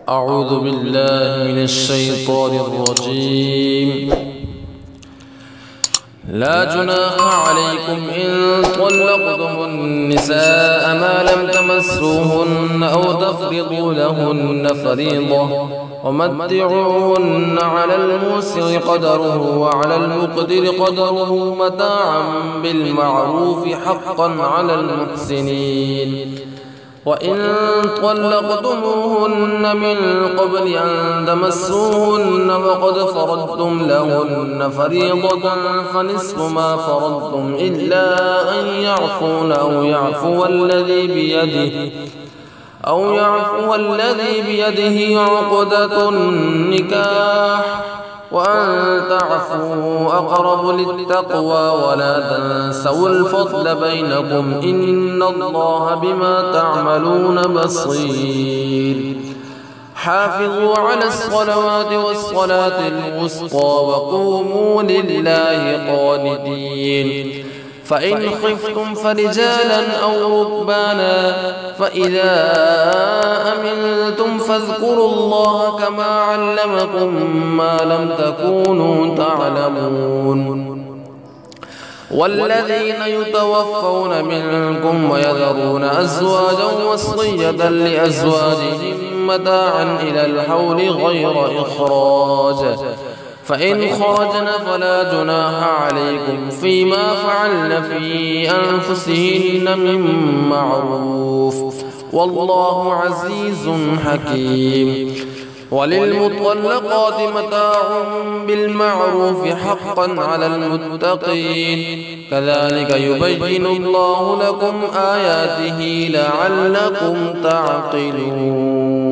أعوذ بالله من الشيطان الرجيم. لا جناح عليكم إن طلقتم النساء ما لم تمسوهن أو تفرضوا لهن فريضة ومتعوهن على الموسع قدره وعلى المقدر قدره متاعا بالمعروف حقا على المحسنين. وإن طلقتموهن من قبل أن تمسوهن وقد فرضتم لهن فريضة فنصف ما فرضتم إلا أن يعفون أو يعفو الذي بيده عقدة النكاح وأن تعفوا أقرب للتقوى ولا تنسوا الفضل بينكم إن الله بما تعملون بصير. حافظوا على الصلوات والصلاة الوسطى وقوموا لله قانتين. فإن خفتم فرجالا أو ركبانا فإذا أمنتم فاذكروا الله كما علمكم ما لم تكونوا تعلمون. والذين يتوفون منكم ويذرون أزواجا وصية لأزواجهم متاعا إلى الحول غير إخراج فإن خرجن فلا جناح عليكم فيما فعلن في أنفسهن من معروف والله عزيز حكيم. وللمطلقات متاع بالمعروف حقا على المتقين كذلك يبين الله لكم آياته لعلكم تعقلون.